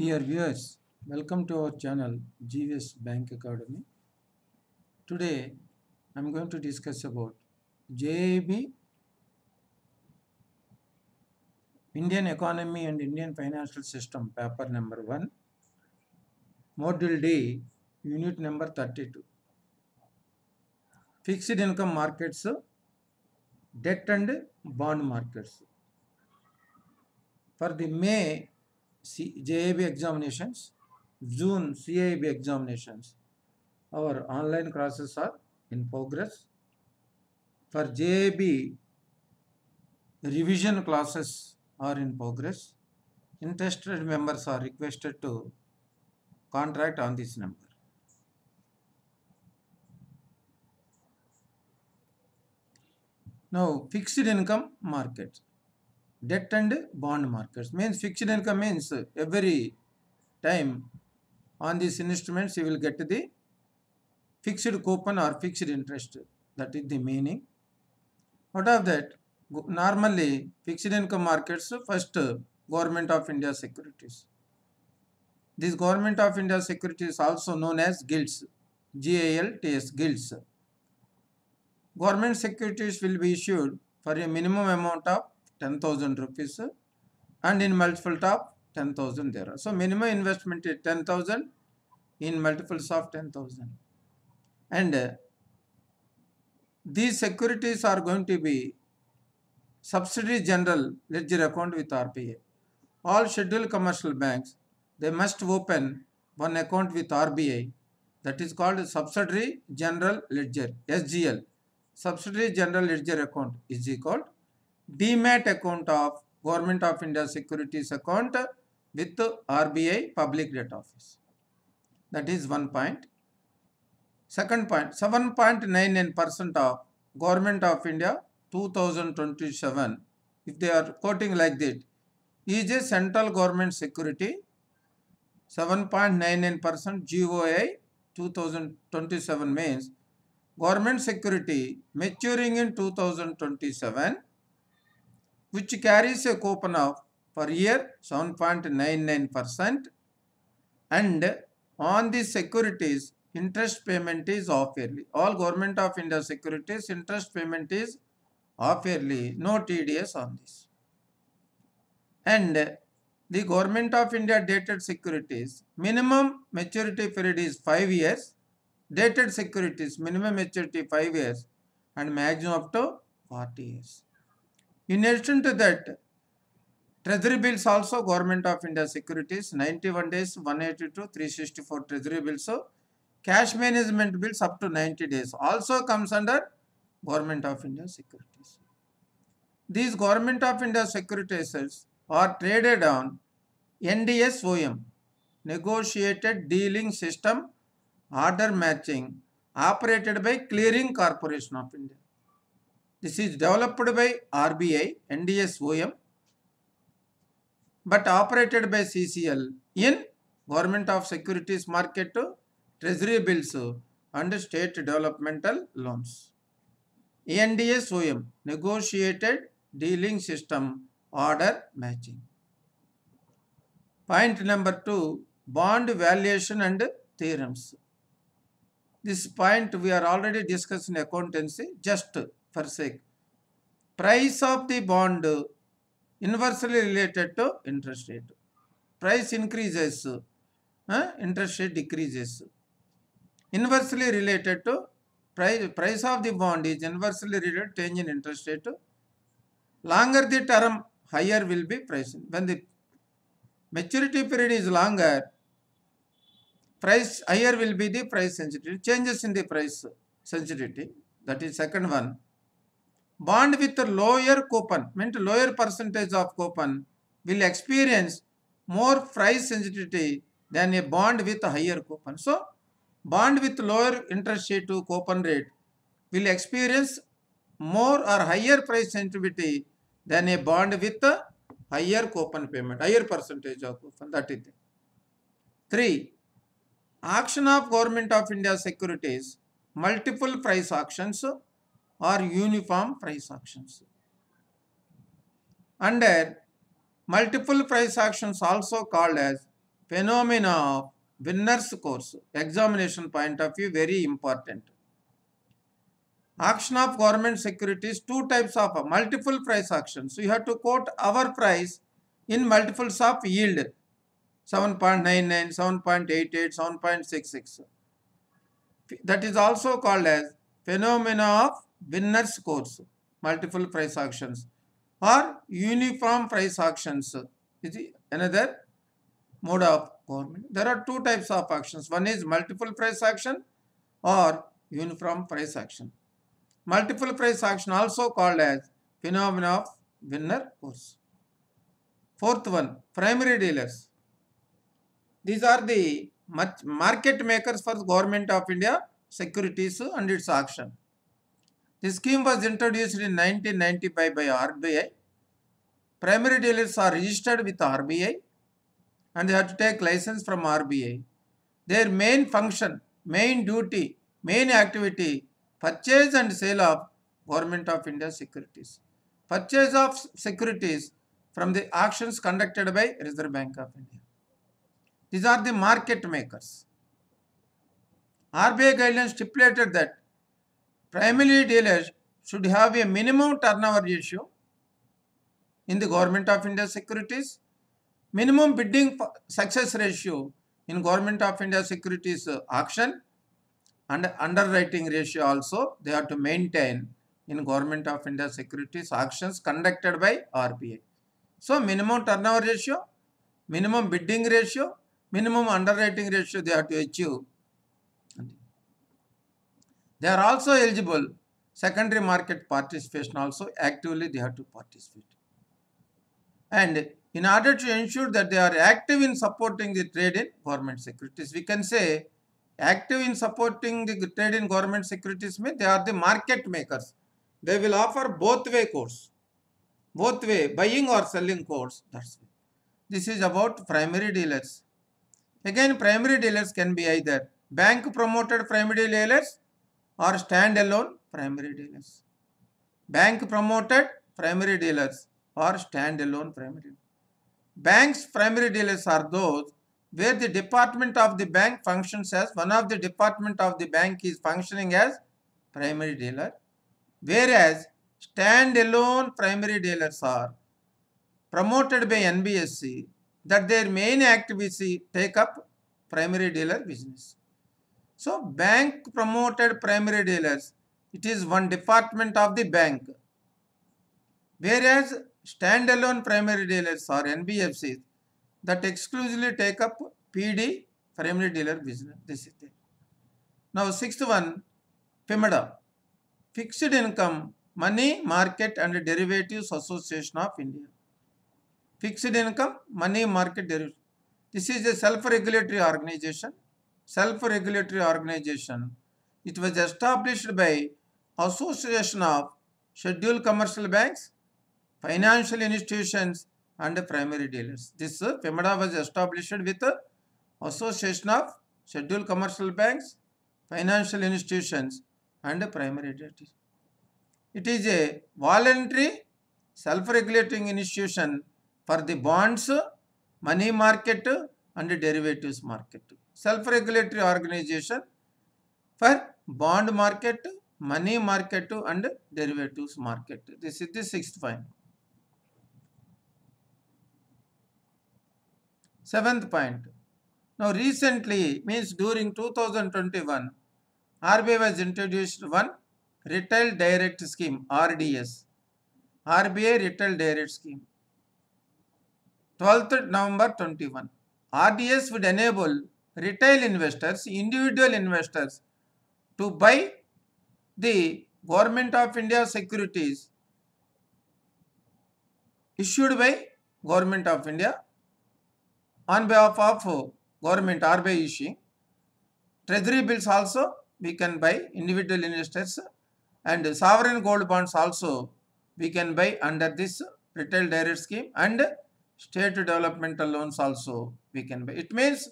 Dear viewers, welcome to our channel GVS Bank Academy. Today I am going to discuss about JAIIB, Indian Economy and Indian Financial System, paper number 1, module D, unit number 32. Fixed income markets, debt and bond markets. For the May JAIIB examinations, June CAIIB examinations, our online classes are in progress. For JAIIB, revision classes are in progress. Interested members are requested to contact on this number. Now, fixed income markets, debt and bond markets. Means fixed income means every time on these instruments you will get the fixed coupon or fixed interest. That is the meaning. Out of that, normally fixed income markets, first Government of India securities. This Government of India securities also known as gilts, GILTS, gilts. Government securities will be issued for a minimum amount of 10,000 rupees and in multiple of 10,000 there. So minimum investment is 10,000 in multiples of 10,000. And these securities are going to be subsidiary general ledger account with RBI. All scheduled commercial banks, they must open one account with RBI, that is called subsidiary general ledger, SGL. Subsidiary general ledger account is equal demat account of Government of India securities account with RBI public debt office. That is one point. Second point, 7.99% of Government of India 2027, if they are quoting like that, is a central government security. 7.99% GOI 2027 means government security maturing in 2027, which carries a coupon of per year 7.99%, and on the securities interest payment is half yearly. All Government of India securities interest payment is half yearly, no TDS on this. And the Government of India dated securities, minimum maturity period is 5 years, dated securities minimum maturity 5 years and maximum up to 40 years. In addition to that, Treasury bills also Government of India securities, 91 days, 182, 364 Treasury bills. So cash management bills up to 90 days also comes under Government of India securities. These Government of India securities are traded on NDSOM, Negotiated Dealing System Order Matching, operated by Clearing Corporation of India. This is developed by RBI, NDSOM, but operated by CCL in Government of Securities Market, Treasury bills and state developmental loans. NDSOM, Negotiated Dealing System Order Matching. Point number 2, bond valuation and theorems. This point we are already discussed in accountancy, just for sake. Price of the bond inversely related to interest rate. Price increases, interest rate decreases. Inversely related to price of the bond is inversely related to change in interest rate. Longer the term, higher will be price. When the maturity period is longer, price higher will be the price sensitivity. Changes in the price sensitivity. That is second one. Bond with a lower coupon, meant lower percentage of coupon, will experience more price sensitivity than a bond with a higher coupon. So, bond with lower interest rate to coupon rate will experience more or higher price sensitivity than a bond with a higher coupon payment, higher percentage of coupon. That is it. 3. Auction of Government of India securities, multiple price auctions or uniform price auctions. Under multiple price auctions also called as phenomena of winner's course. Examination point of view, very important. Auction of government securities, two types of multiple price auctions. So you have to quote our price in multiples of yield. 7.99, 7.88, 7.66. That is also called as phenomena of winner's course, multiple price auctions, or uniform price auctions is another mode of government. There are two types of auctions. One is multiple price auction or uniform price auction. Multiple price auction also called as phenomena of winner course. Fourth one, primary dealers. These are the market makers for the Government of India securities and its auction. The scheme was introduced in 1995 by RBI. Primary dealers are registered with RBI and they have to take license from RBI. Their main function, main duty, main activity, purchase and sale of Government of India securities. Purchase of securities from the auctions conducted by Reserve Bank of India. These are the market makers. RBI guidelines stipulated that primary dealers should have a minimum turnover ratio in the Government of India securities, minimum bidding success ratio in Government of India securities auction, and underwriting ratio also they have to maintain in Government of India securities auctions conducted by RBI. So minimum turnover ratio, minimum bidding ratio, minimum underwriting ratio they have to achieve. They are also eligible secondary market participation also, actively they have to participate. And in order to ensure that they are active in supporting the trade in government securities, we can say active in supporting the trade in government securities means they are the market makers. They will offer both way quotes, both way buying or selling quotes. That's it. This is about primary dealers. Again, primary dealers can be either bank promoted primary dealers or standalone primary dealers. Bank promoted primary dealers or standalone primary dealers. Banks primary dealers are those where the department of the bank functions as one of the department of the bank is functioning as primary dealer, whereas standalone primary dealers are promoted by NBSC that their main activity take up primary dealer business. So bank promoted primary dealers, it is one department of the bank, whereas standalone primary dealers or NBFCs that exclusively take up PD primary dealer business. This is there. Now sixth one, FIMADA, Fixed Income Money Market and Derivatives Association of India. Fixed Income Money Market Derivatives. This is a self-regulatory organization. Self-regulatory organization. It was established by Association of Scheduled Commercial Banks, Financial Institutions and Primary Dealers. This FIMADA was established with Association of Scheduled Commercial Banks, Financial Institutions and Primary Dealers. It is a voluntary self-regulating institution for the bonds, money market and derivatives market. Self-regulatory organization for bond market, money market and derivatives market. This is the sixth point. Seventh point. Now recently, means during 2021, RBI was introduced one Retail Direct Scheme, RDS. RBI Retail Direct Scheme. 12th November 21. RDS would enable retail investors, individual investors to buy the Government of India securities issued by Government of India on behalf of government RBI issuing. Treasury bills also we can buy, individual investors, and sovereign gold bonds also we can buy under this retail direct scheme, and state developmental loans also we can buy. It means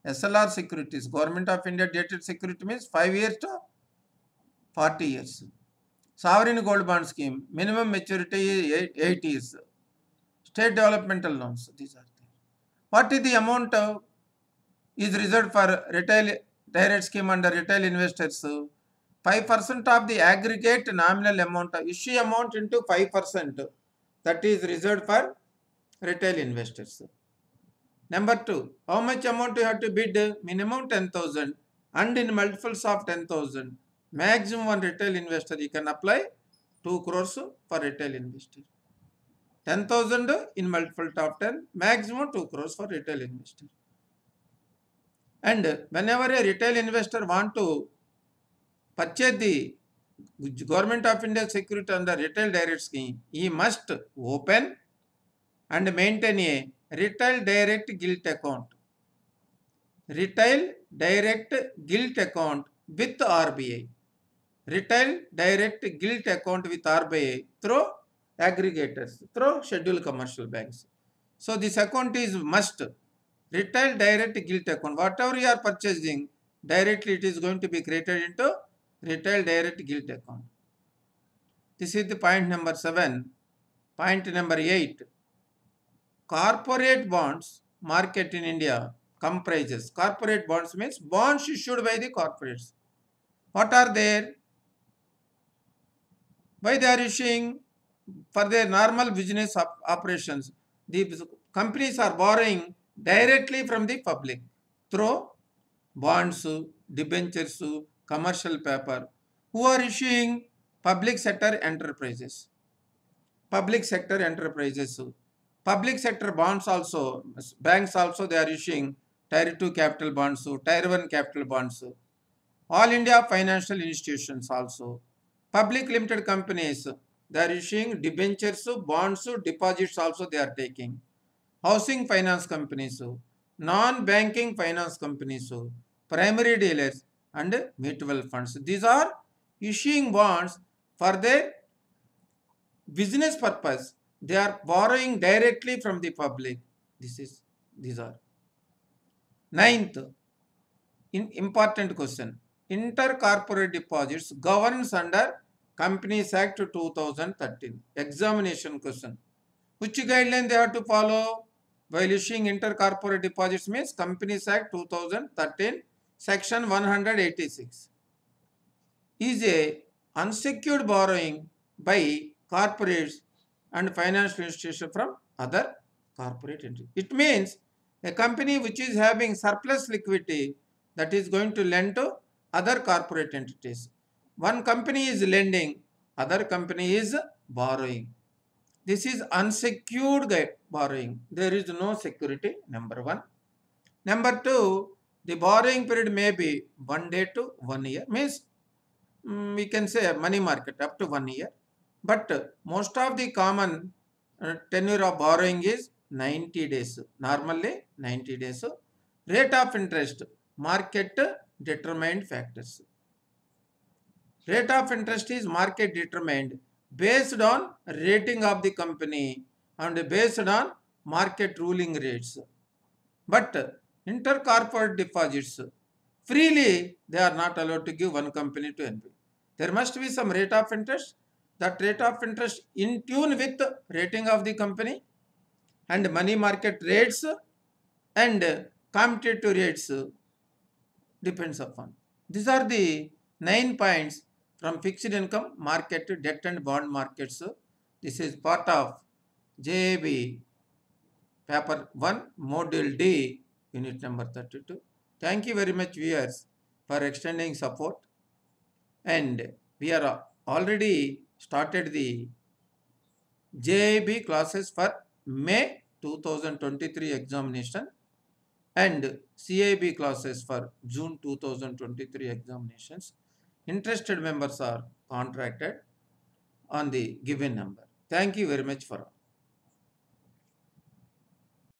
SLR securities, Government of India dated security means 5 years to 40 years. Sovereign gold bond scheme, minimum maturity is 8 years. State developmental loans, these are there. What is the amount is reserved for retail direct scheme and retail investors. 5% of the aggregate nominal amount, issue amount into 5%, that is reserved for retail investors. Number 2, how much amount you have to bid? Minimum 10,000 and in multiples of 10,000. Maximum one retail investor you can apply 2 crores for retail investor. 10,000 in multiple of 10, maximum 2 crores for retail investor. And whenever a retail investor want to purchase the Government of India security under retail direct scheme, he must open and maintain a retail direct gilt account. Retail direct gilt account with RBI. Retail direct gilt account with RBI through aggregators, through scheduled commercial banks. So this account is must. Retail direct gilt account. Whatever you are purchasing, directly it is going to be created into retail direct gilt account. This is the point number 7. Point number 8. Corporate bonds market in India comprises. Corporate bonds means bonds issued by the corporates. What are there? Why they are issuing? For their normal business operations. The companies are borrowing directly from the public through bonds, debentures, commercial paper. Who are issuing? Public sector enterprises. Public sector enterprises. Public sector bonds also, banks also they are issuing Tier 2 capital bonds, Tier 1 capital bonds. All India financial institutions also. Public limited companies, they are issuing debentures, bonds, deposits also they are taking. Housing finance companies, non-banking finance companies, primary dealers and mutual funds. These are issuing bonds for their business purpose. They are borrowing directly from the public. These are. 9th, important question. Intercorporate deposits governs under Companies Act 2013. Examination question. Which guideline they have to follow while issuing intercorporate deposits? Means Companies Act 2013 section 186 is a unsecured borrowing by corporates and financial institutions from other corporate entities. It means a company which is having surplus liquidity that is going to lend to other corporate entities. One company is lending, other company is borrowing. This is unsecured borrowing. There is no security, number 1. Number 2, the borrowing period may be 1 day to 1 year. Means we can say money market up to 1 year. But most of the common tenure of borrowing is 90 days. Normally 90 days. Rate of interest, market determined factors. Rate of interest is market determined based on rating of the company and based on market ruling rates. But intercorporate deposits, freely they are not allowed to give one company to another. There must be some rate of interest. That rate of interest in tune with rating of the company and money market rates and competitive rates depends upon. These are the 9 points from fixed income market, debt and bond markets. This is part of JAIIB paper 1 module D unit number 32. Thank you very much viewers for extending support, and we are already started the JAIIB classes for May 2023 examination and CAIIB classes for June 2023 examinations. Interested members are contacted on the given number. Thank you very much for all.